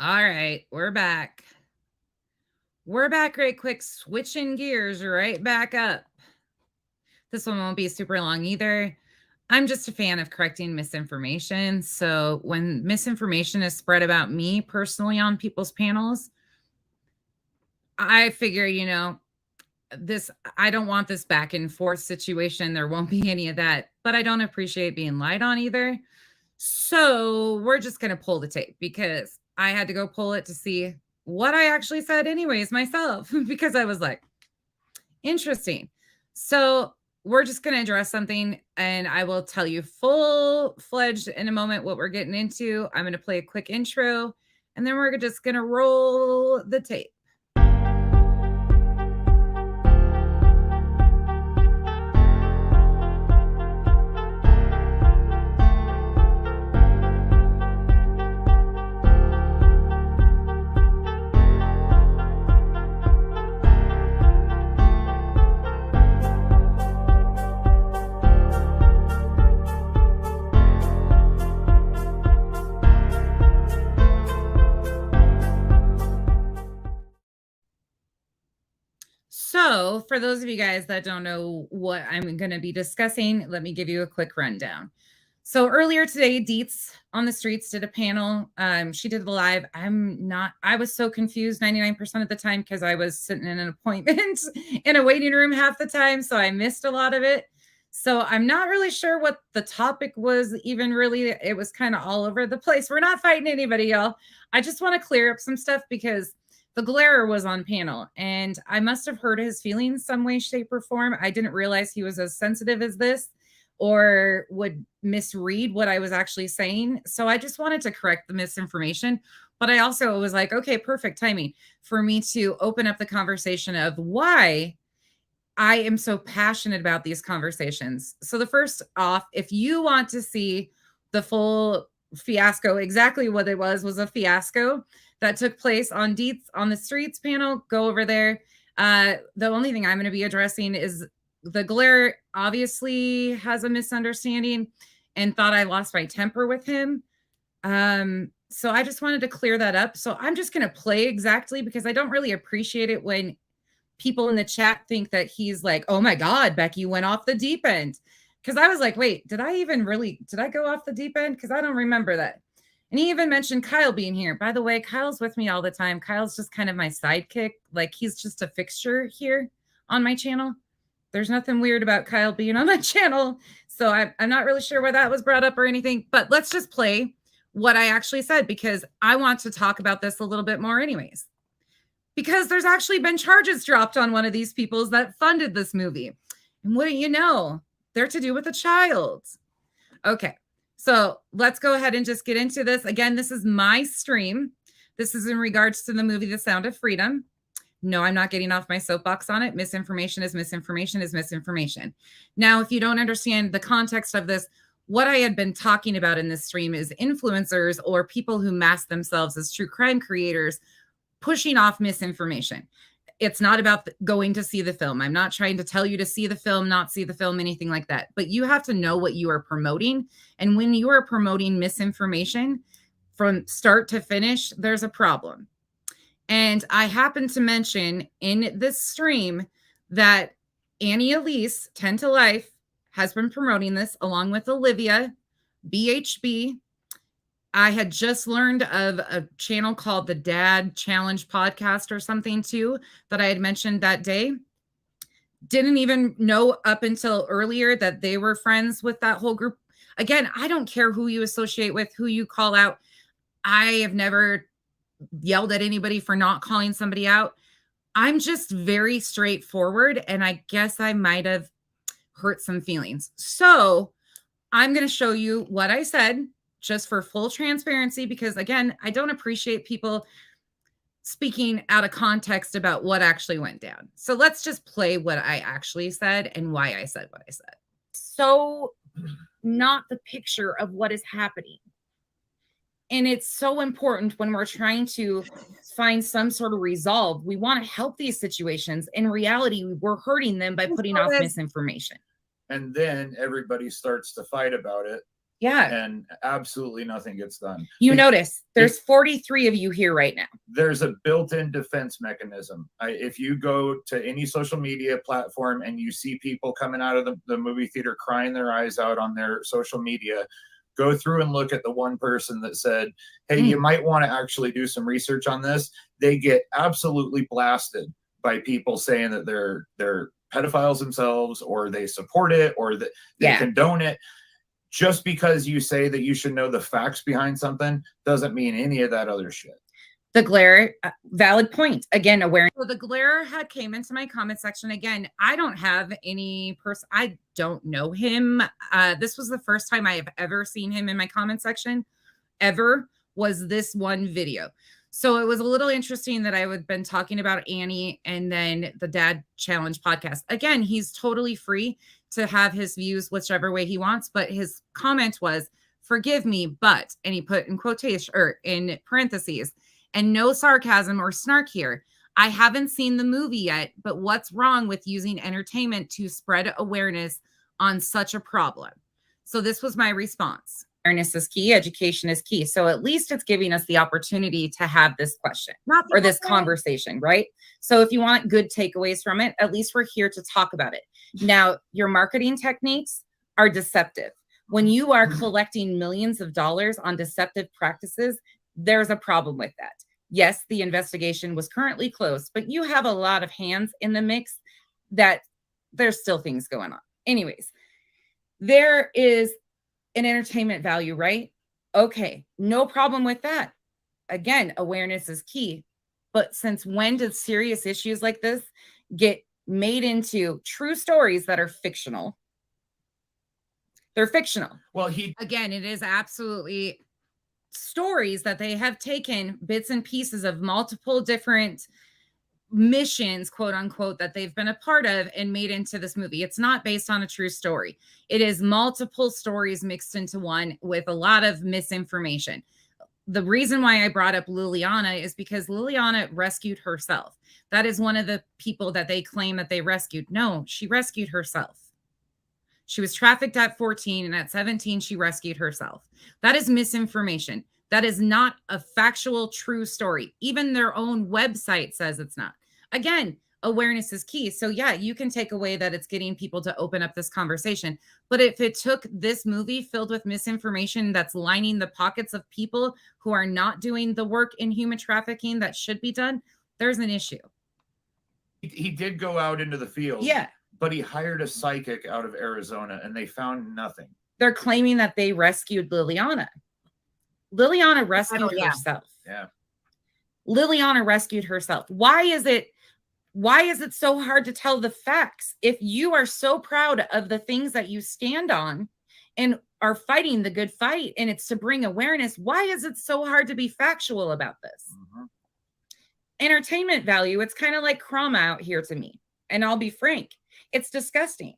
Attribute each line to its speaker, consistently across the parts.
Speaker 1: All right, we're back. We're back right quick, switching gears right back up. This one won't be super long either. I'm just a fan of correcting misinformation. So when misinformation is spread about me personally on people's panels, I figure, this I don't want this back and forth situation. There won't be any of that, but I don't appreciate being lied on either. So we're just going to pull the tape because I had to go pull it to see what I actually said, anyways, myself, because I was like, interesting. So we're just going to address something and I will tell you full fledged in a moment what we're getting into. I'm going to play a quick intro and then we're just going to roll the tape. So, for those of you guys that don't know what I'm going to be discussing, let me give you a quick rundown. So, earlier today, Deets on the Streets did a panel. She did the live. I was so confused 99% of the time because I was sitting in an appointment in a waiting room half the time. So, I missed a lot of it. So, I'm not really sure what the topic was even really. It was kind of all over the place. We're not fighting anybody, y'all. I just want to clear up some stuff because the Glare was on panel and I must have hurt his feelings some way, shape, or form. I didn't realize he was as sensitive as this or would misread what I was actually saying. So I just wanted to correct the misinformation. But I also was like, okay, perfect timing for me to open up the conversation of why I am so passionate about these conversations. So the first off, if you want to see the full fiasco, exactly what it was a fiasco that took place on Deets on the Streets panel, go over there. The only thing I'm going to be addressing is the Glare obviously has a misunderstanding and thought I lost my temper with him. So I just wanted to clear that up. So I'm just going to play exactly because I don't really appreciate it when people in the chat think that he's like, oh my God, Becky went off the deep end. Because I was like, wait, did I go off the deep end? Because I don't remember that. And he even mentioned Kyle being here. By the way, Kyle's with me all the time. Kyle's just kind of my sidekick. Like he's just a fixture here on my channel. There's nothing weird about Kyle being on my channel. So I'm not really sure why that was brought up or anything. But let's just play what I actually said because I want to talk about this a little bit more anyways. Because there's actually been charges dropped on one of these peoples that funded this movie. And wouldn't you know, they're to do with a child. Okay, so let's go ahead and just get into this. Again, this is my stream. This is in regards to the movie The Sound of Freedom. No, I'm not getting off my soapbox on it. Misinformation is misinformation is misinformation. Now, if you don't understand the context of this, what I had been talking about in this stream is influencers or people who mask themselves as true crime creators pushing off misinformation. It's not about going to see the film. I'm not trying to tell you to see the film, not see the film, anything like that. But you have to know what you are promoting. And when you are promoting misinformation from start to finish, there's a problem. And I happened to mention in this stream that Annie Elise, 10 to Life, has been promoting this along with Olivia, BHB. I had just learned of a channel called the Dad Challenge Podcast or something too that I had mentioned that day. Didn't even know up until earlier that they were friends with that whole group. Again, I don't care who you associate with, who you call out. I have never yelled at anybody for not calling somebody out. I'm just very straightforward, and I guess I might have hurt some feelings. So I'm going to show you what I said just for full transparency, because again, I don't appreciate people speaking out of context about what actually went down. So let's just play what I actually said and why I said what I said. So not the picture of what is happening. And it's so important when we're trying to find some sort of resolve. We want to help these situations. In reality, we're hurting them by putting off misinformation.
Speaker 2: And then everybody starts to fight about it.
Speaker 1: Yeah.
Speaker 2: And absolutely nothing gets done.
Speaker 1: You notice there's 43 of you here right now.
Speaker 2: There's a built-in defense mechanism. If you go to any social media platform and you see people coming out of the movie theater crying their eyes out on their social media, go through and look at the one person that said, hey, you might want to actually do some research on this. They get absolutely blasted by people saying that they're pedophiles themselves, or they support it, or that they condone it. Just because you say that you should know the facts behind something doesn't mean any of that other shit.
Speaker 1: The glare, valid point. Again, awareness. So the glare had came into my comment section. Again, I don't have any person. I don't know him. This was the first time I have ever seen him in my comment section. Ever was this one video. So it was a little interesting that I had been talking about Annie and then the Dad Challenge podcast. Again, he's totally free to have his views whichever way he wants, but his comment was, forgive me, but, and he put in quotation or in parentheses, and no sarcasm or snark here. I haven't seen the movie yet, but what's wrong with using entertainment to spread awareness on such a problem? So this was my response. Awareness is key. Education is key. So at least it's giving us the opportunity to have this question or this conversation, right? So if you want good takeaways from it, at least we're here to talk about it. Now, your marketing techniques are deceptive. When you are collecting millions of dollars on deceptive practices, there's a problem with that. Yes, the investigation was currently closed, but you have a lot of hands in the mix that there's still things going on. Anyways, there is an entertainment value, right? Okay, no problem with that. Again, awareness is key. But since when did serious issues like this get made into true stories that are fictional? They're fictional.
Speaker 2: Well,
Speaker 1: again, it is absolutely stories that they have taken bits and pieces of multiple different missions, quote unquote, that they've been a part of and made into this movie. It's not based on a true story. It is multiple stories mixed into one with a lot of misinformation. The reason why I brought up Liliana is because Liliana rescued herself. That is one of the people that they claim that they rescued. No, she rescued herself. She was trafficked at 14, and at 17, she rescued herself. That is misinformation. That is not a factual, true story. Even their own website says it's not. Again, awareness is key. So yeah, you can take away that it's getting people to open up this conversation. But if it took this movie filled with misinformation that's lining the pockets of people who are not doing the work in human trafficking that should be done, there's an issue.
Speaker 2: He did go out into the field.
Speaker 1: Yeah.
Speaker 2: But he hired a psychic out of Arizona and they found nothing.
Speaker 1: They're claiming that they rescued Liliana. Liliana rescued herself.
Speaker 2: Yeah.
Speaker 1: Liliana rescued herself. Why is it so hard to tell the facts? If you are so proud of the things that you stand on and are fighting the good fight, and it's to bring awareness, why is it so hard to be factual about this? Entertainment value, it's kind of like Chroma out here to me. And I'll be frank, it's disgusting.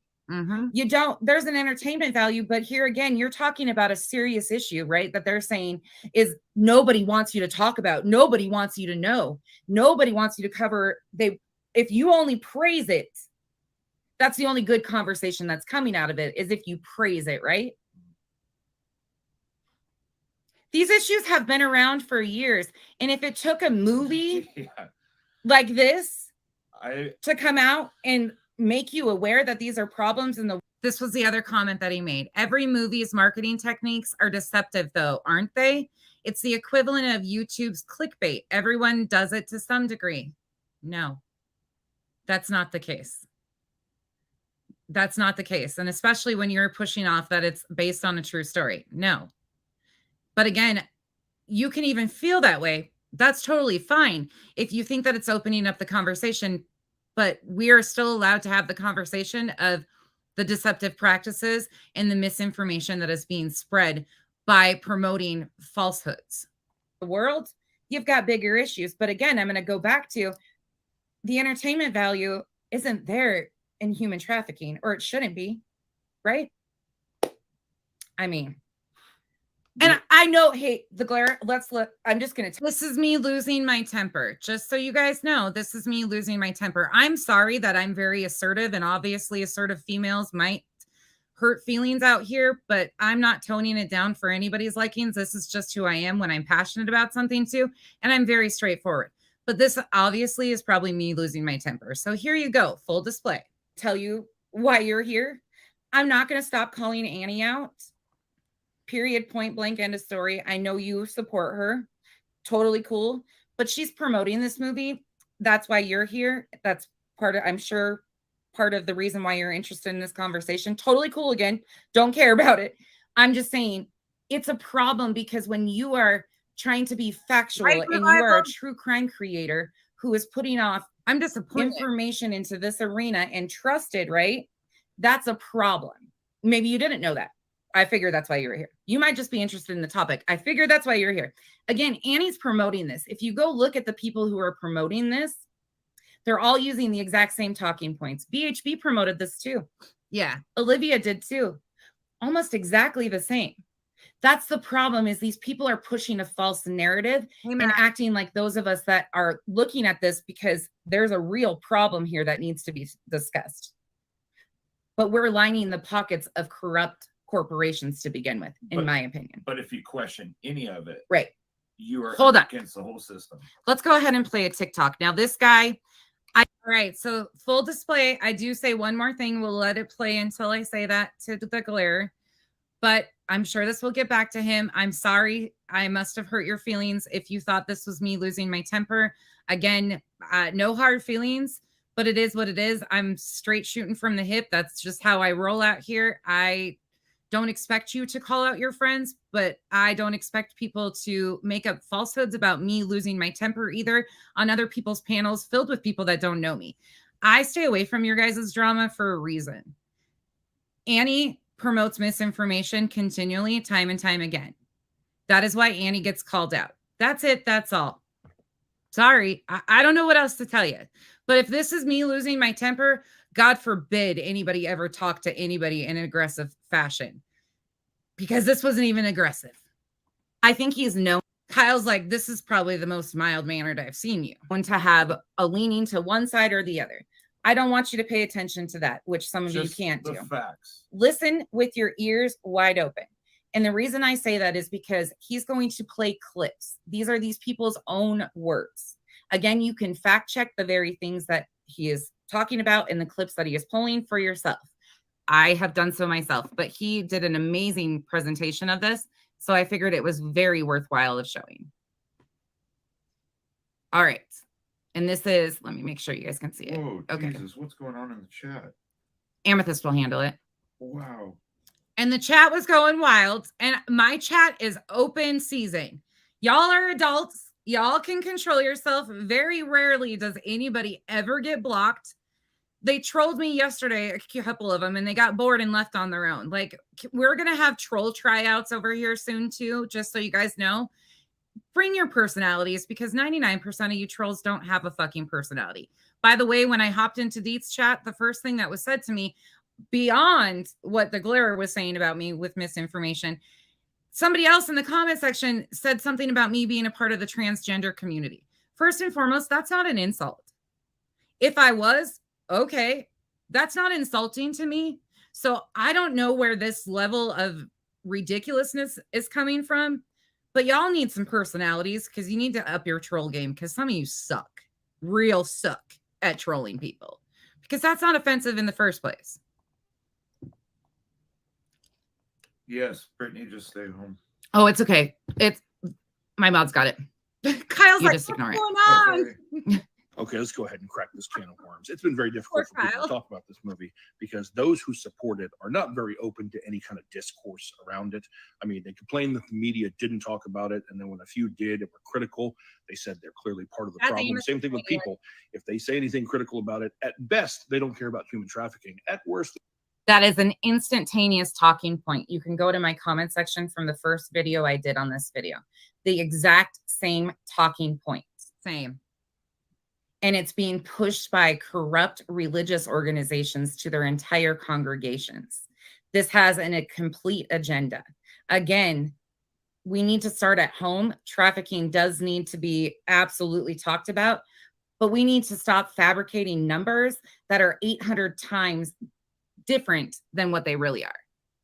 Speaker 1: You don't, there's an entertainment value, but here again, you're talking about a serious issue, right? That they're saying is nobody wants you to talk about. Nobody wants you to know. Nobody wants you to cover. If you only praise it, that's the only good conversation that's coming out of it, is if you praise it, right? These issues have been around for years. And if it took a movie like this to come out and make you aware that these are problems in the... This was the other comment that he made. Every movie's marketing techniques are deceptive, though, aren't they? It's the equivalent of YouTube's clickbait. Everyone does it to some degree. No, that's not the case. That's not the case. And especially when you're pushing off that it's based on a true story. No. But again, you can even feel that way. That's totally fine if you think that it's opening up the conversation. But we are still allowed to have the conversation of the deceptive practices and the misinformation that is being spread by promoting falsehoods. The world, you've got bigger issues. But again, I'm going to go back to the entertainment value isn't there in human trafficking, or it shouldn't be, right? I mean, and I know, hey, the glare, let's look. I'm just going to, this is me losing my temper. Just so you guys know, this is me losing my temper. I'm sorry that I'm very assertive, and obviously assertive females might hurt feelings out here, but I'm not toning it down for anybody's likings. This is just who I am when I'm passionate about something too. And I'm very straightforward. But this obviously is probably me losing my temper. So here you go, full display. Tell you why you're here. I'm not going to stop calling Annie out. Period, point blank, end of story. I know you support her. Totally cool. But she's promoting this movie. That's why you're here. That's part of, I'm sure, part of the reason why you're interested in this conversation. Totally cool again. Don't care about it. I'm just saying it's a problem because when you are trying to be factual and you are a true crime creator who is putting off information into this arena and trusted, right? That's a problem. Maybe you didn't know that. I figured that's why you were here. You might just be interested in the topic. I figured that's why you're here. Again, Annie's promoting this. If you go look at the people who are promoting this, they're all using the exact same talking points. BHB promoted this too. Yeah, Olivia did too. Almost exactly the same. That's the problem, is these people are pushing a false narrative and acting like those of us that are looking at this because there's a real problem here that needs to be discussed. But we're lining the pockets of corrupt corporations to begin with, in my opinion.
Speaker 2: But if you question any of it,
Speaker 1: right,
Speaker 2: you are against the whole system.
Speaker 1: Let's go ahead and play a TikTok. Now, this guy, all right, so full display, I do say one more thing. We'll let it play until I say that to the glare. But I'm sure this will get back to him. I'm sorry. I must have hurt your feelings if you thought this was me losing my temper. Again, no hard feelings, but it is what it is. I'm straight shooting from the hip. That's just how I roll out here. I don't expect you to call out your friends, but I don't expect people to make up falsehoods about me losing my temper either on other people's panels filled with people that don't know me. I stay away from your guys' drama for a reason. Annie promotes misinformation continually, time and time again. That is why Annie gets called out. That's it. That's all. Sorry. I don't know what else to tell you. But if this is me losing my temper, God forbid anybody ever talk to anybody in an aggressive fashion, because this wasn't even aggressive. I think he's known. Kyle's like, this is probably the most mild-mannered I've seen you. Want to have a leaning to one side or the other. I don't want you to pay attention to that, which some of you can't do.
Speaker 2: Facts.
Speaker 1: Listen with your ears wide open. And the reason I say that is because he's going to play clips. These are these people's own words. Again, you can fact check the very things that he is talking about in the clips that he is pulling for yourself. I have done so myself, but he did an amazing presentation of this. So I figured it was very worthwhile of showing. All right. And this is, let me make sure you guys can see it.
Speaker 2: Whoa, okay. Jesus, what's going on in the chat?
Speaker 1: Amethyst will handle it.
Speaker 2: Wow.
Speaker 1: And the chat was going wild. And my chat is open season. Y'all are adults. Y'all can control yourself. Very rarely does anybody ever get blocked. They trolled me yesterday, a couple of them, and they got bored and left on their own. Like, we're going to have troll tryouts over here soon too, just so you guys know. Bring your personalities, because 99% of you trolls don't have a fucking personality. By the way, when I hopped into Deet's chat, the first thing that was said to me, beyond what the glare was saying about me with misinformation, somebody else in the comment section said something about me being a part of the transgender community. First and foremost, that's not an insult. If I was, okay, that's not insulting to me. So I don't know where this level of ridiculousness is coming from, but y'all need some personalities, because you need to up your troll game, because some of you suck, real suck at trolling people, because that's not offensive in the first place.
Speaker 2: Yes, Brittany, just stay home.
Speaker 1: Oh, it's okay. It's my mod's got it. Kyle's like, just ignore it.
Speaker 2: On?
Speaker 3: Okay, let's go ahead and crack this can of worms. It's been very difficult for people to talk about this movie because those who support it are not very open to any kind of discourse around it. I mean, they complained that the media didn't talk about it, and then when a few did and were critical, they said they're clearly part of the problem. Same thing with people. If they say anything critical about it, at best, they don't care about human trafficking. At worst,
Speaker 1: that is an instantaneous talking point. You can go to my comment section from the first video I did on this video. The exact same talking point. Same. And it's being pushed by corrupt religious organizations to their entire congregations. This has a complete agenda. Again, we need to start at home. Trafficking does need to be absolutely talked about, but we need to stop fabricating numbers that are 800 times different than what they really are.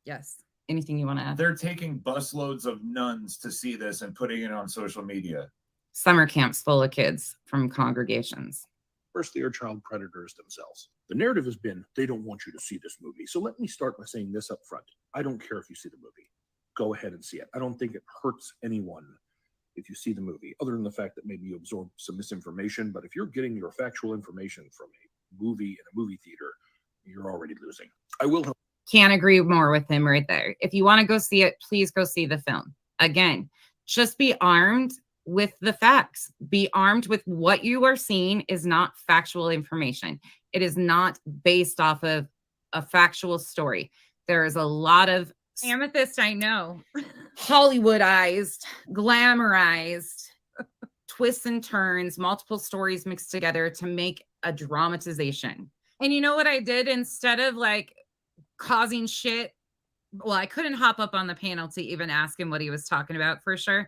Speaker 1: Yes. Anything you want to add?
Speaker 2: They're taking busloads of nuns to see this and putting it on social media.
Speaker 1: Summer camps full of kids from congregations.
Speaker 3: First, they are child predators themselves. The narrative has been, they don't want you to see this movie. So let me start by saying this up front. I don't care if you see the movie. Go ahead and see it. I don't think it hurts anyone if you see the movie, other than the fact that maybe you absorb some misinformation. But if you're getting your factual information from a movie in a movie theater, you're already losing. I will help.
Speaker 1: Can't agree more with him right there. If you want to go see it, please go see the film. Again, just be armed with the facts. Be armed with what you are seeing is not factual information. It is not based off of a factual story. There is a lot of Amethyst, I know, Hollywoodized, glamorized twists and turns, multiple stories mixed together to make a dramatization. And you know what I did? Instead of like causing shit, well, I couldn't hop up on the panel to even ask him what he was talking about for sure.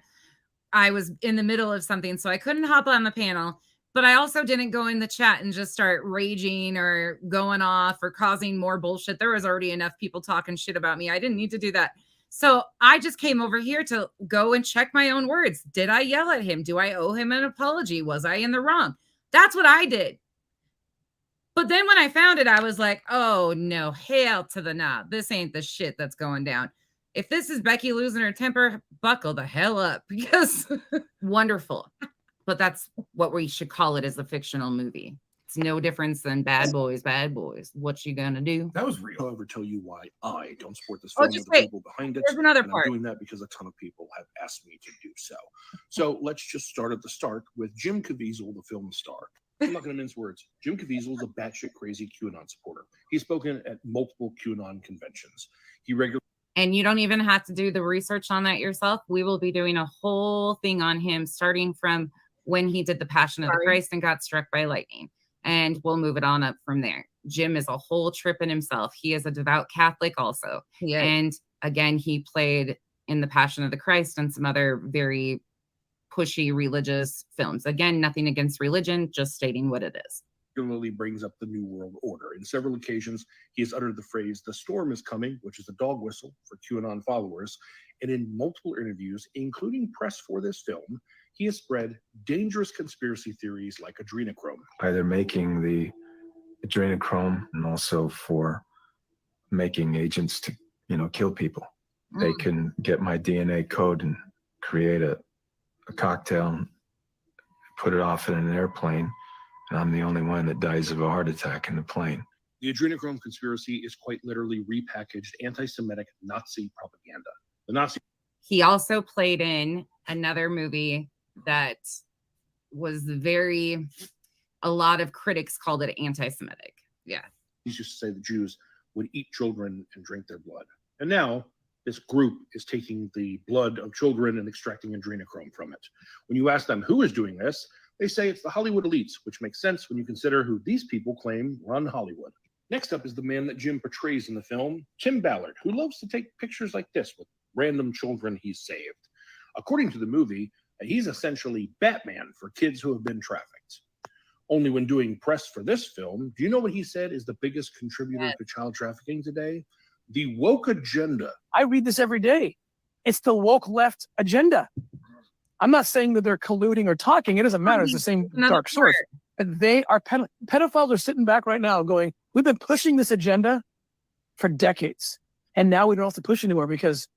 Speaker 1: I was in the middle of something, so I couldn't hop on the panel, but I also didn't go in the chat and just start raging or going off or causing more bullshit. There was already enough people talking shit about me. I didn't need to do that. So I just came over here to go and check my own words. Did I yell at him? Do I owe him an apology? Was I in the wrong? That's what I did. But then when I found it, I was like, oh no, hell to the nah. This ain't the shit that's going down. If this is Becky losing her temper, buckle the hell up, because wonderful. But that's what we should call it, as a fictional movie. It's no difference than Bad Boys, Bad Boys. What you gonna do?
Speaker 2: That was real.
Speaker 3: However, tell you why I don't support this film
Speaker 1: just
Speaker 3: or the
Speaker 1: wait.
Speaker 3: people behind it.
Speaker 1: There's another
Speaker 3: and
Speaker 1: part.
Speaker 3: I'm doing that because a ton of people have asked me to do so. So let's just start at the start with Jim Caviezel, the film star. I'm not going to mince words. Jim Caviezel is a batshit crazy QAnon supporter. He's spoken at multiple QAnon conventions. He regularly.
Speaker 1: And you don't even have to do the research on that yourself. We will be doing a whole thing on him, starting from when he did the Passion of the Christ and got struck by lightning. And we'll move it on up from there. Jim is a whole trip in himself. He is a devout Catholic also. Yeah. And again, he played in the Passion of the Christ and some other very pushy religious films. Again, nothing against religion, just stating what it is.
Speaker 3: Regularly brings up the New World Order. In several occasions, he has uttered the phrase, "the storm is coming," which is a dog whistle for QAnon followers. And in multiple interviews, including press for this film, he has spread dangerous conspiracy theories like adrenochrome.
Speaker 4: Either making the adrenochrome and also for making agents to, kill people. They can get my DNA code and create a cocktail and put it off in an airplane. And I'm the only one that dies of a heart attack in the plane.
Speaker 3: The adrenochrome conspiracy is quite literally repackaged anti-Semitic Nazi propaganda. The Nazi.
Speaker 1: He also played in another movie that was a lot of critics called it anti-Semitic. Yeah.
Speaker 3: He used to say the Jews would eat children and drink their blood. And now this group is taking the blood of children and extracting adrenochrome from it. When you ask them who is doing this, they say it's the Hollywood elites, which makes sense when you consider who these people claim run Hollywood. Next up is the man that Jim portrays in the film, Tim Ballard, who loves to take pictures like this with random children he's saved. According to the movie, he's essentially Batman for kids who have been trafficked. Only when doing press for this film, do you know what he said is the biggest contributor to child trafficking today? The woke agenda.
Speaker 5: I read this every day. It's the woke left agenda. I'm not saying that they're colluding or talking. It doesn't matter. It's the same dark source. They are pedophiles are sitting back right now going, we've been pushing this agenda for decades. And now we don't have to push anymore because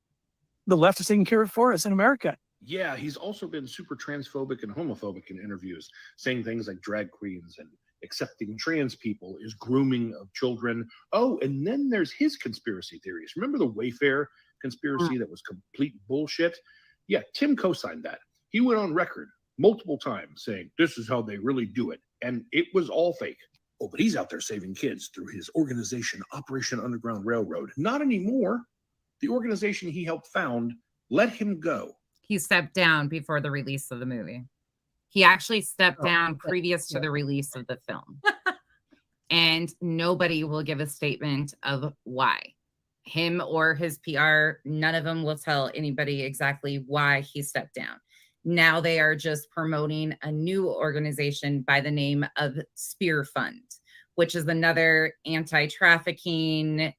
Speaker 5: the left is taking care of it for us in America.
Speaker 3: Yeah, he's also been super transphobic and homophobic in interviews, saying things like drag queens and accepting trans people is grooming of children. Oh, and then there's his conspiracy theories. Remember the Wayfair conspiracy that was complete bullshit? Yeah, Tim co-signed that. He went on record multiple times saying, this is how they really do it. And it was all fake. Oh, but he's out there saving kids through his organization, Operation Underground Railroad. Not anymore. The organization he helped found let him go.
Speaker 1: He stepped down before the release of the movie. He actually stepped down previous to the release of the film. And nobody will give a statement of why. Him or his PR, none of them will tell anybody exactly why he stepped down. Now they are just promoting a new organization by the name of Spear Fund, which is another anti-trafficking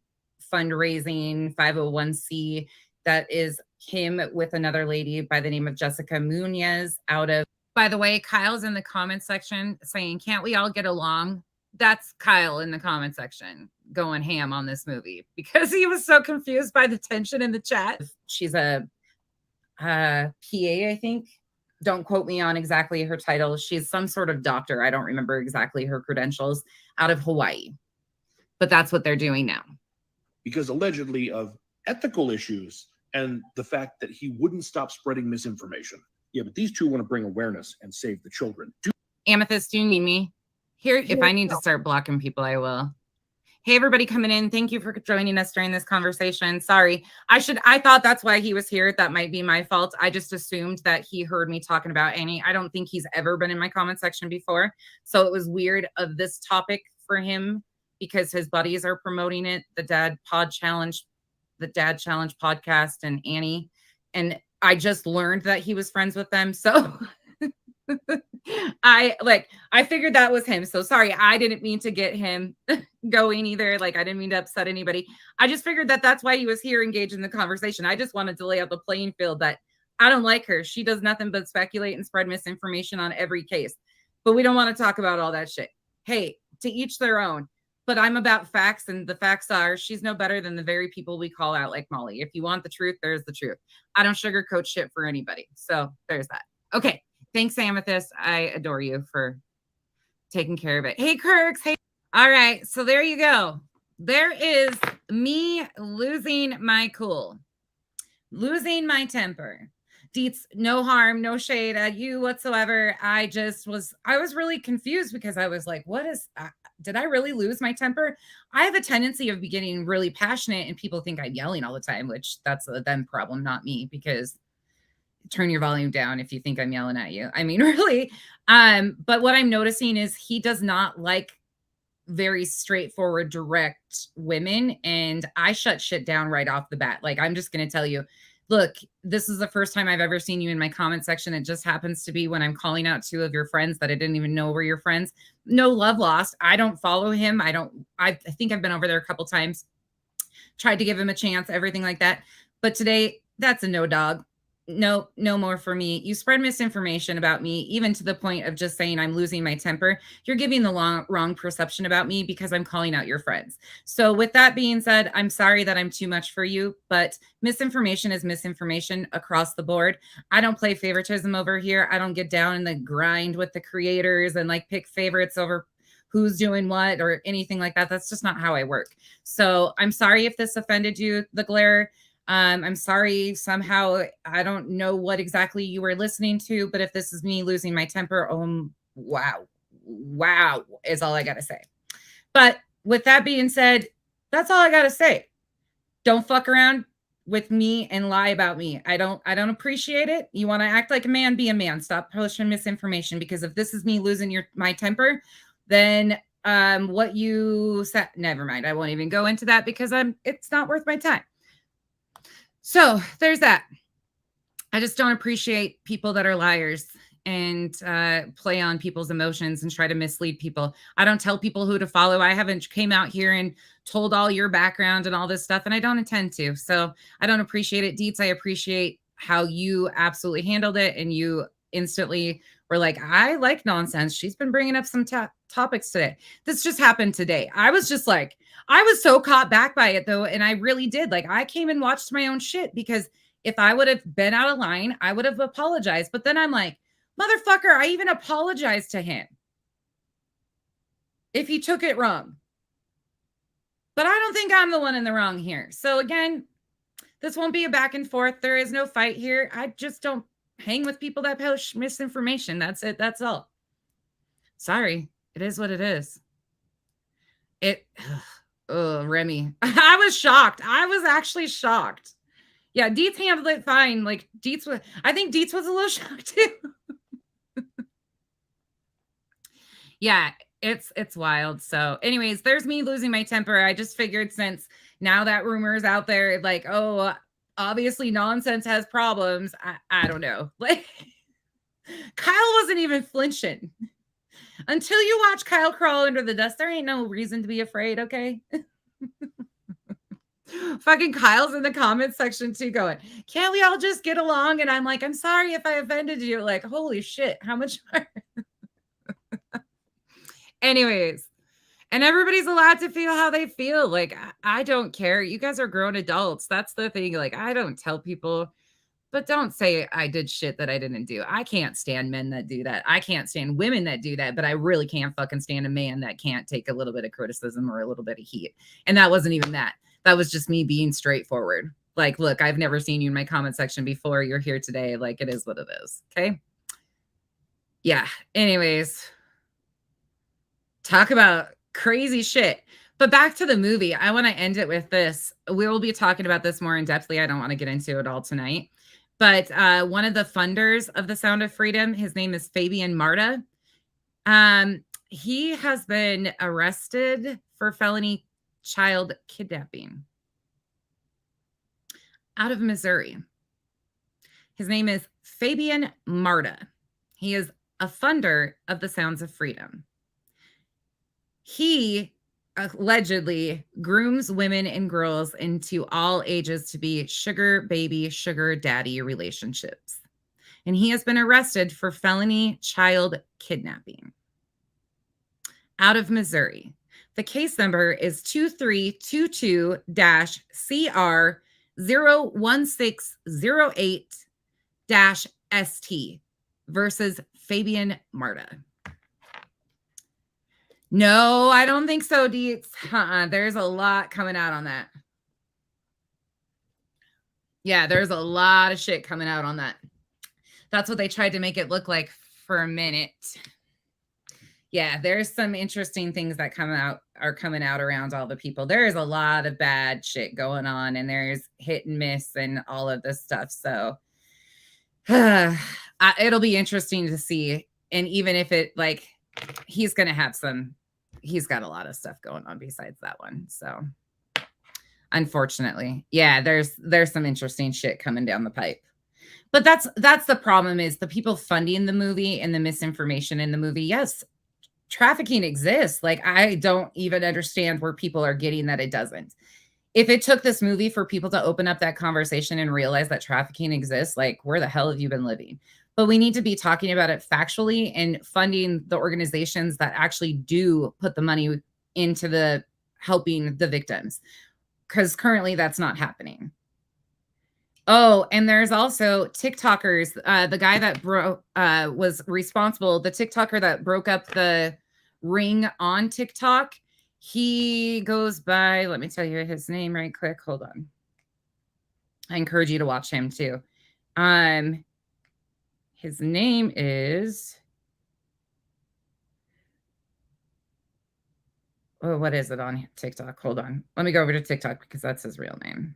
Speaker 1: fundraising 501c that is him with another lady by the name of Jessica Muñez out of, by the way, Kyle's in the comment section saying, can't we all get along? That's Kyle in the comment section going ham on this movie because he was so confused by the tension in the chat. She's a PA, I think. Don't quote me on exactly her title. She's some sort of doctor. I don't remember exactly her credentials, out of Hawaii. But that's what they're doing now. Because
Speaker 3: allegedly of ethical issues and the fact that he wouldn't stop spreading misinformation. Yeah, but these two want to bring awareness and save the children.
Speaker 1: Amethyst, do you need me? Here, if I need to start blocking people, I will. Hey, everybody coming in. Thank you for joining us during this conversation. Sorry. I thought that's why he was here. That might be my fault. I just assumed that he heard me talking about Annie. I don't think he's ever been in my comment section before. So it was weird of this topic for him because his buddies are promoting it. The Dad Challenge podcast and Annie. And I just learned that he was friends with them. So I figured that was him. So sorry, I didn't mean to get him going either. Like I didn't mean to upset anybody. I just figured that that's why he was here engaged in the conversation. I just wanted to lay out the playing field that I don't like her. She does nothing but speculate and spread misinformation on every case. But we don't want to talk about all that shit. Hey, to each their own. But I'm about facts, and the facts are she's no better than the very people we call out like Molly. If you want the truth, there's the truth. I don't sugarcoat shit for anybody. So there's that. Okay. Thanks, Amethyst. I adore you for taking care of it. Hey, Kirks. Hey. All right. So there you go. There is me losing my cool, losing my temper. Deets, no harm, no shade at you whatsoever. I was really confused because I was like, did I really lose my temper? I have a tendency of getting really passionate and people think I'm yelling all the time, which that's a them problem, not me, because turn your volume down if you think I'm yelling at you. I mean, really. But what I'm noticing is he does not like very straightforward, direct women. And I shut shit down right off the bat. Like, I'm just going to tell you, look, this is the first time I've ever seen you in my comment section. It just happens to be when I'm calling out two of your friends that I didn't even know were your friends. No love lost. I don't follow him. I think I've been over there a couple times, tried to give him a chance, everything like that. But today, that's a no dog. No more for me. You spread misinformation about me, even to the point of just saying I'm losing my temper. You're giving the wrong perception about me because I'm calling out your friends. So with that being said, I'm sorry that I'm too much for you, but misinformation is misinformation across the board. I don't play favoritism over here. I don't get down in the grind with the creators and like pick favorites over who's doing what or anything like that. That's just not how I work. So I'm sorry if this offended you, the glare. I'm sorry somehow. I don't know what exactly you were listening to, but if this is me losing my temper, wow is all I got to say. But with that being said, that's all I got to say. Don't fuck around with me and lie about me. I don't appreciate it. You want to act like a man, be a man. Stop pushing misinformation, because if this is me losing my temper, then what you said, never mind. I won't even go into that because it's not worth my time. So there's that. I just don't appreciate people that are liars and play on people's emotions and try to mislead people. I don't tell people who to follow. I haven't came out here and told all your background and all this stuff, and I don't intend to. So I don't appreciate it. Deets, I appreciate how you absolutely handled it, and you instantly were like, I like nonsense. She's been bringing up some topics today. This just happened today. I was just like, I was so caught back by it though. And I really did. Like, I came and watched my own shit, because if I would have been out of line, I would have apologized. But then I'm like, motherfucker, I even apologized to him if he took it wrong. But I don't think I'm the one in the wrong here. So again, this won't be a back and forth. There is no fight here. I just don't hang with people that push misinformation. That's it. That's all. Sorry. It is what it is. Remy. I was shocked. I was actually shocked. Yeah, Deets handled it fine. Like, I think Deets was a little shocked too. Yeah, it's wild. So anyways, there's me losing my temper. I just figured, since now that rumor is out there, like, oh, obviously nonsense has problems. I don't know. Like, Kyle wasn't even flinching. Until you watch Kyle crawl under the dust, there ain't no reason to be afraid, okay? Fucking Kyle's in the comments section too going, can't we all just get along? And I'm like, I'm sorry if I offended you. Like, holy shit, how much more? Anyways, and everybody's allowed to feel how they feel. Like, I don't care. You guys are grown adults. That's the thing. Like, I don't tell people, but don't say I did shit that I didn't do. I can't stand men that do that. I can't stand women that do that, but I really can't fucking stand a man that can't take a little bit of criticism or a little bit of heat. And that wasn't even that. That was just me being straightforward. Like, look, I've never seen you in my comment section before. You're here today. Like, it is what it is. Okay. Yeah. Anyways, talk about crazy shit. But back to the movie. I want to end it with this. We will be talking about this more in depthly. I don't want to get into it all tonight. But one of the funders of The Sound of Freedom, his name is Fabian Marta. He has been arrested for felony child kidnapping out of Missouri. His name is Fabian Marta. He is a funder of the Sounds of Freedom. He allegedly grooms women and girls into all ages to be sugar baby, sugar daddy relationships. And he has been arrested for felony child kidnapping out of Missouri. The case number is 2322-CR01608-ST versus Fabian Marta. No, I don't think so, Deets. There's a lot coming out on that. Yeah, there's a lot of shit coming out on that. That's what they tried to make it look like for a minute. Yeah, there's some interesting things that are coming out around all the people. There is a lot of bad shit going on, and there's hit and miss and all of this stuff. So it'll be interesting to see. And even if it, like, he's got a lot of stuff going on besides that one. So unfortunately, yeah, there's some interesting shit coming down the pipe. But that's the problem, is the people funding the movie and the misinformation in the movie. Yes, trafficking exists. Like, I don't even understand where people are getting that it doesn't. If it took this movie for people to open up that conversation and realize that trafficking exists, like, where the hell have you been living? But we need to be talking about it factually and funding the organizations that actually do put the money into the helping the victims, because currently that's not happening. Oh, and there's also TikTokers. The guy that was responsible, the TikToker that broke up the ring on TikTok, he goes by, let me tell you his name right quick. Hold on. I encourage you to watch him too. His name is, oh, what is it on TikTok? Hold on. Let me go over to TikTok because that's his real name.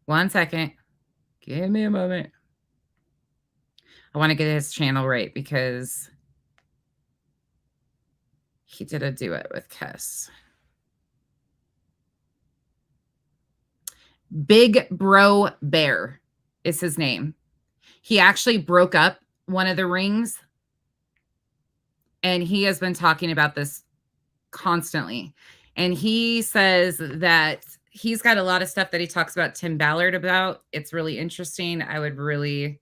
Speaker 1: One second. Give me a moment. I want to get his channel right because he did a duet with Kess. Big Bro Bear is his name. He actually broke up one of the rings, and he has been talking about this constantly. And he says that he's got a lot of stuff that he talks about Tim Ballard about. It's really interesting. I would really,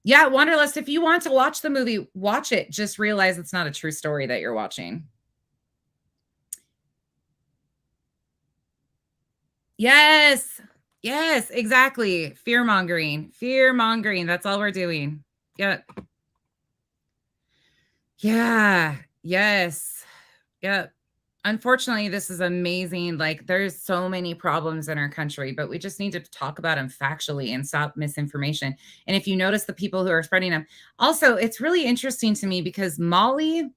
Speaker 1: yeah, Wanderlust, if you want to watch the movie, watch it. Just realize it's not a true story that you're watching. Yes. Yes, exactly. Fear-mongering. Fear-mongering. That's all we're doing. Yep. Yeah. Yes. Yep. Unfortunately, this is amazing. Like, there's so many problems in our country, but we just need to talk about them factually and stop misinformation. And if you notice the people who are spreading them, also, it's really interesting to me because Molly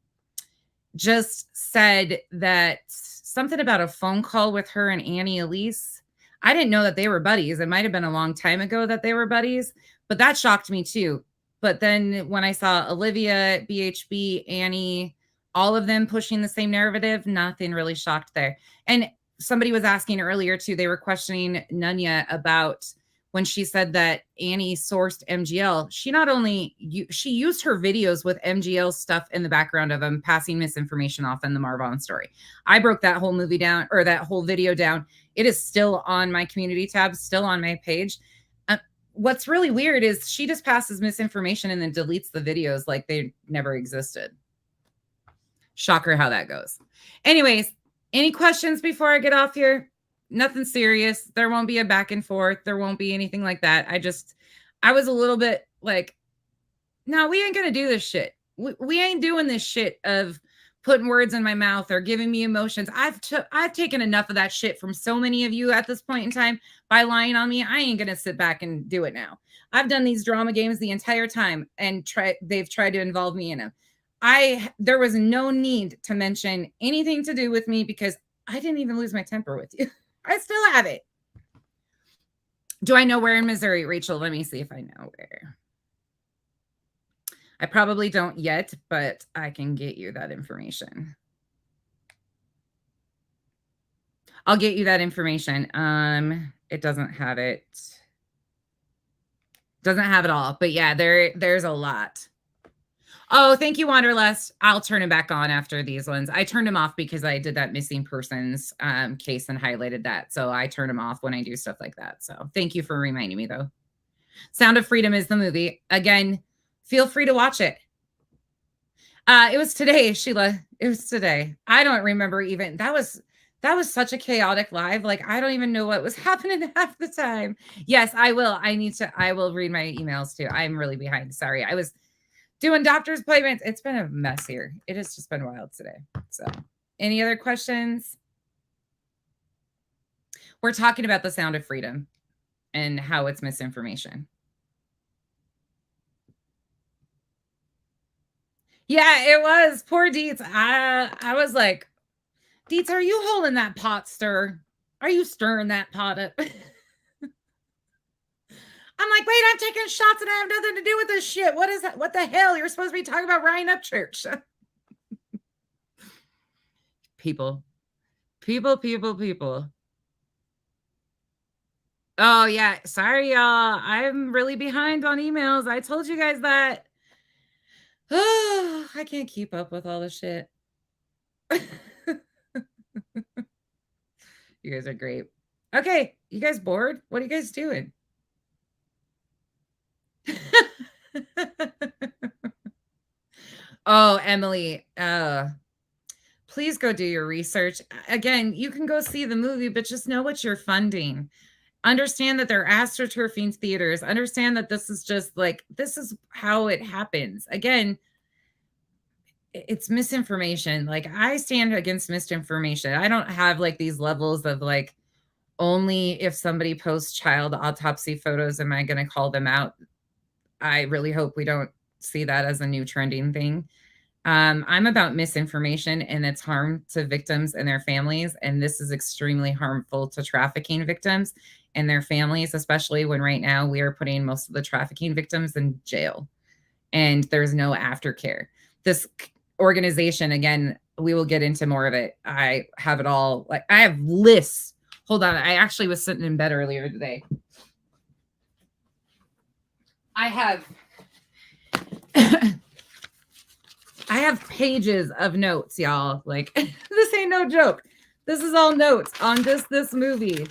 Speaker 1: just said that something about a phone call with her and Annie Elise. I didn't know that they were buddies. It might have been a long time ago that they were buddies, but that shocked me too. But then when I saw Olivia, BHB, Annie, all of them pushing the same narrative, nothing really shocked there. And somebody was asking earlier too, they were questioning Nunya about when she said that Annie sourced MGL. She not only she used her videos with MGL stuff in the background of them passing misinformation off in the Marvon story. I broke that whole movie down, or that whole video down. It is still on my community tab, still on my page. What's really weird is she just passes misinformation and then deletes the videos like they never existed. Shocker how that goes. Anyways, any questions before I get off here? Nothing serious. There won't be a back and forth. There won't be anything like that. I was a little bit like, no, we ain't going to do this shit. We ain't doing this shit of putting words in my mouth or giving me emotions. I've taken enough of that shit from so many of you at this point in time by lying on me. I ain't going to sit back and do it now. I've done these drama games the entire time and they've tried to involve me in them. There was no need to mention anything to do with me because I didn't even lose my temper with you. I still have it. Do I know where in Missouri, Rachel? Let me see if I know where. I probably don't yet, but I can get you that information. I'll get you that information. It doesn't have it. Doesn't have it all, but yeah, there's a lot. Oh, thank you, Wanderlust. I'll turn him back on after these ones. I turned him off because I did that missing persons case and highlighted that. So I turn him off when I do stuff like that. So thank you for reminding me, though. Sound of Freedom is the movie. Again, feel free to watch it. It was today, Sheila. It was today. I don't remember even. That was such a chaotic live. Like, I don't even know what was happening half the time. Yes, I will. I will read my emails too. I'm really behind. Sorry. I was doing doctor's appointments. It's been a mess here. It has just been wild today. So, any other questions? We're talking about the Sound of Freedom and how it's misinformation. Yeah, it was. Poor Dietz. I was like, Dietz, are you holding that pot stir? Are you stirring that pot up? I'm like, wait, I'm taking shots and I have nothing to do with this shit. What is that? What the hell? You're supposed to be talking about Ryan Upchurch. People. Oh, yeah. Sorry, y'all. I'm really behind on emails. I told you guys that. Oh, I can't keep up with all this shit. You guys are great. Okay. You guys bored? What are you guys doing? Oh, Emily, please go do your research. Again, you can go see the movie, but just know what you're funding. Understand that they're astroturfing theaters. Understand that this is just like, this is how it happens. Again, it's misinformation. Like, I stand against misinformation. I don't have like these levels of like, only if somebody posts child autopsy photos am I going to call them out. I really hope we don't see that as a new trending thing. I'm about misinformation and its harm to victims and their families. And this is extremely harmful to trafficking victims and their families, especially when right now we are putting most of the trafficking victims in jail and there's no aftercare. This organization, again, we will get into more of it. I have it all. Like, I have lists. Hold on. I actually was sitting in bed earlier today. I have pages of notes, y'all. Like, this ain't no joke. This is all notes on just this movie.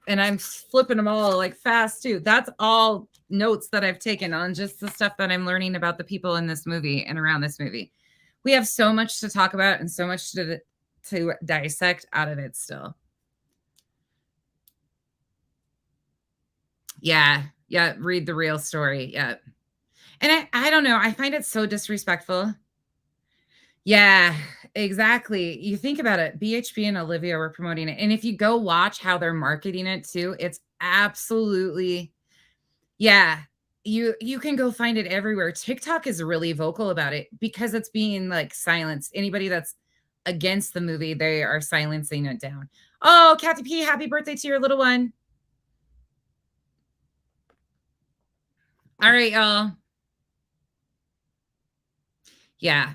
Speaker 1: And I'm flipping them all like fast too. That's all notes that I've taken on just the stuff that I'm learning about the people in this movie and around this movie. We have so much to talk about and so much to dissect out of it still. Yeah. Read the real story. Yeah. And I don't know. I find it so disrespectful. Yeah, exactly. You think about it. BHP and Olivia were promoting it. And if you go watch how they're marketing it too, it's absolutely, yeah. You can go find it everywhere. TikTok is really vocal about it because it's being like silenced. Anybody that's against the movie, they are silencing it down. Oh, Kathy P, happy birthday to your little one. All right, y'all. Yeah.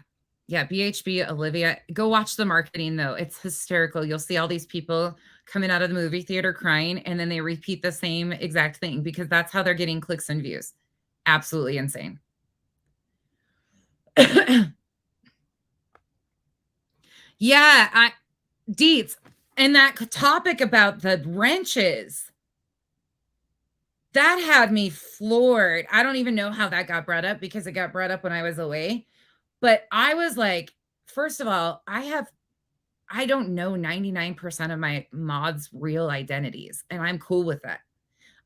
Speaker 1: Yeah, BHB, Olivia. Go watch the marketing though. It's hysterical. You'll see all these people coming out of the movie theater crying, and then they repeat the same exact thing because that's how they're getting clicks and views. Absolutely insane. Yeah, Deets, and that topic about the wrenches, that had me floored. I don't even know how that got brought up because it got brought up when I was away. But I was like, first of all, I don't know 99% of my mods' real identities, and I'm cool with that.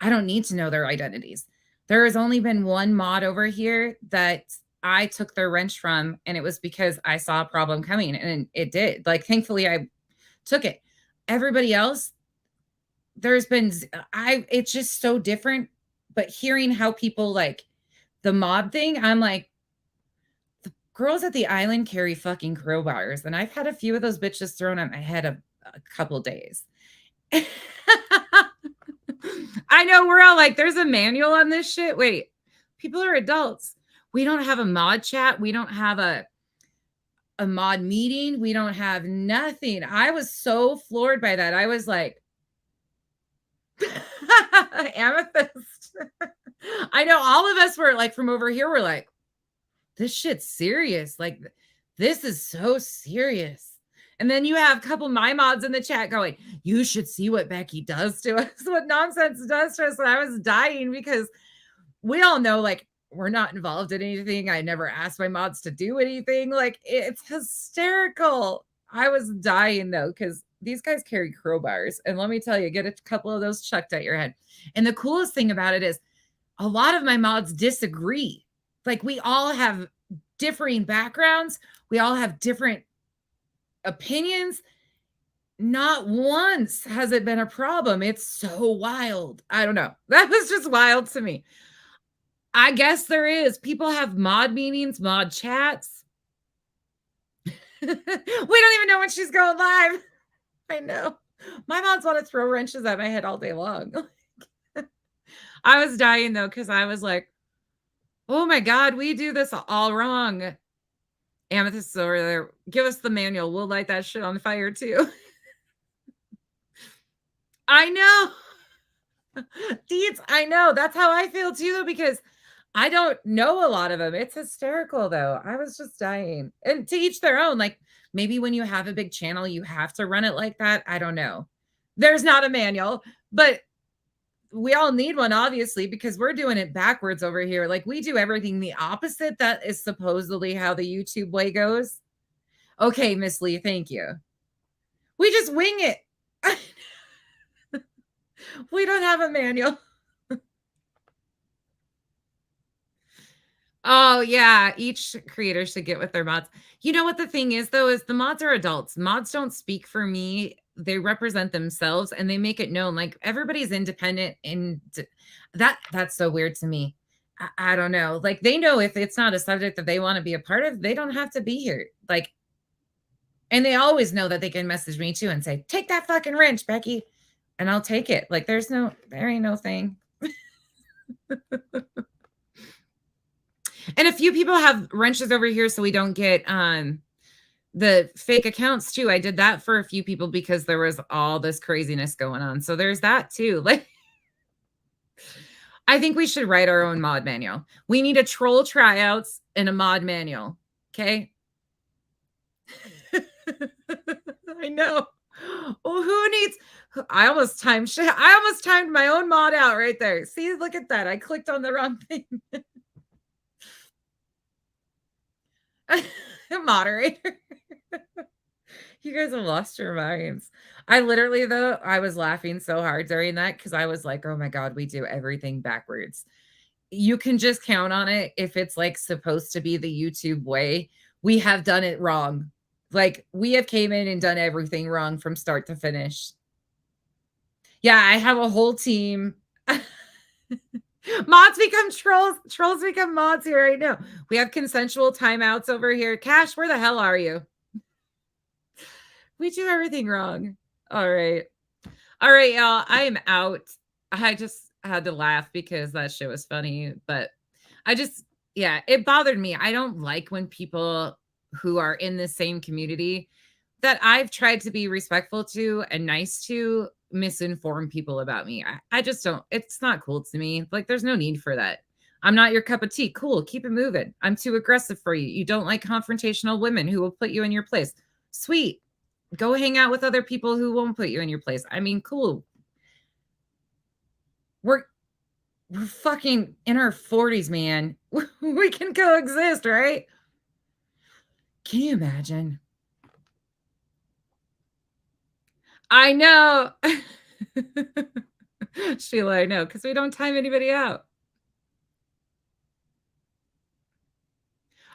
Speaker 1: I don't need to know their identities. There has only been one mod over here that I took their wrench from, and it was because I saw a problem coming, and it did. Like, thankfully, I took it. Everybody else, there's been, it's just so different. But hearing how people like the mod thing, I'm like, the girls at the island carry fucking crowbars, and I've had a few of those bitches thrown at my head a couple days. I know, we're all like, there's a manual on this shit. Wait, people are adults. We don't have a mod chat. We don't have a mod meeting. We don't have nothing. I was so floored by that. I was like, Amethyst. I know all of us were like, from over here, we're like, this shit's serious. Like, this is so serious. And then you have a couple of my mods in the chat going, you should see what Becky does to us, what nonsense does to us. And I was dying because we all know, like, we're not involved in anything. I never asked my mods to do anything. Like, it's hysterical. I was dying though, because these guys carry crowbars. And let me tell you, get a couple of those chucked at your head. And the coolest thing about it is a lot of my mods disagree. Like, we all have differing backgrounds. We all have different opinions. Not once has it been a problem. It's so wild. I don't know. That was just wild to me. I guess there is. People have mod meetings, mod chats. We don't even know when she's going live. I know. My mods want to throw wrenches at my head all day long. I was dying though, because I was like, oh my God, we do this all wrong. Amethyst is over there. Give us the manual. We'll light that shit on fire too. I know. Deeds, I know. That's how I feel too, though, because I don't know a lot of them. It's hysterical though. I was just dying. And to each their own. Like, maybe when you have a big channel, you have to run it like that. I don't know. There's not a manual, but we all need one, obviously, because we're doing it backwards over here. Like, we do everything the opposite. That is supposedly how the YouTube way goes. Okay, Miss Lee, thank you. We just wing it. We don't have a manual. Oh, yeah. Each creator should get with their mods. You know what the thing is, though, is the mods are adults. Mods don't speak for me. They represent themselves, and they make it known. Like, everybody's independent, and that's so weird to me. I don't know. Like, they know if it's not a subject that they want to be a part of, they don't have to be here. Like, and they always know that they can message me too and say, take that fucking wrench, Becky. And I'll take it. Like, there ain't no thing. And a few people have wrenches over here so we don't get the fake accounts too. I did that for a few people because there was all this craziness going on. So there's that too. Like, I think we should write our own mod manual. We need a troll tryouts and a mod manual. Okay. I know. Well, who needs? I almost timed my own mod out right there. See, look at that. I clicked on the wrong thing. Moderator. You guys have lost your minds. I literally, though, I was laughing so hard during that because I was like, oh my God, we do everything backwards. You can just count on it. If it's like supposed to be the YouTube way, we have done it wrong. Like, we have came in and done everything wrong from start to finish. Yeah, I have a whole team. Mods become trolls. Trolls become mods here right now. We have consensual timeouts over here. Cash, where the hell are you? We do everything wrong. All right. All right, y'all. I am out. I just had to laugh because that shit was funny. But I just, yeah, it bothered me. I don't like when people who are in the same community that I've tried to be respectful to and nice to misinform people about me. I just don't, it's not cool to me. Like, there's no need for that. I'm not your cup of tea. Cool. Keep it moving. I'm too aggressive for you. You don't like confrontational women who will put you in your place. Sweet. Go hang out with other people who won't put you in your place. I mean, cool. We're fucking in our 40s, man. We can coexist, right? Can you imagine? I know. Sheila, I know, because we don't time anybody out.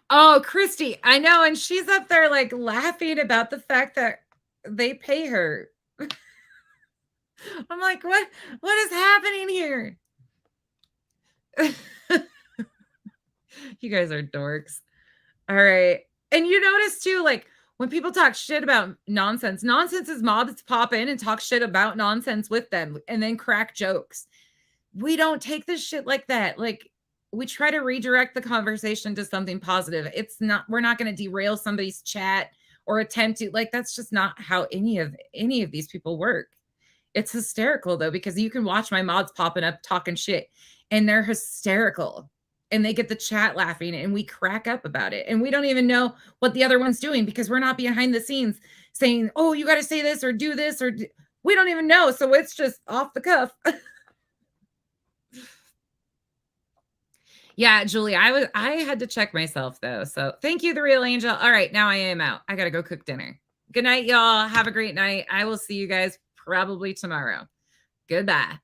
Speaker 1: Oh, Christy, I know. And she's up there like laughing about the fact that they pay her. I'm like, what is happening here? You guys are dorks. All right. And you notice too, like when people talk shit about nonsense is mobs pop in and talk shit about nonsense with them and then crack jokes. We don't take this shit like that. Like, we try to redirect the conversation to something positive. It's not, we're not going to derail somebody's chat or attempt to, like, that's just not how any of these people work. It's hysterical though, because you can watch my mods popping up talking shit and they're hysterical and they get the chat laughing and we crack up about it. And we don't even know what the other one's doing because we're not behind the scenes saying, oh, you got to say this or do this, or we don't even know. So it's just off the cuff. Yeah, Julie, I had to check myself though. So thank you, The Real Angel. All right, now I am out. I got to go cook dinner. Good night, y'all. Have a great night. I will see you guys probably tomorrow. Goodbye.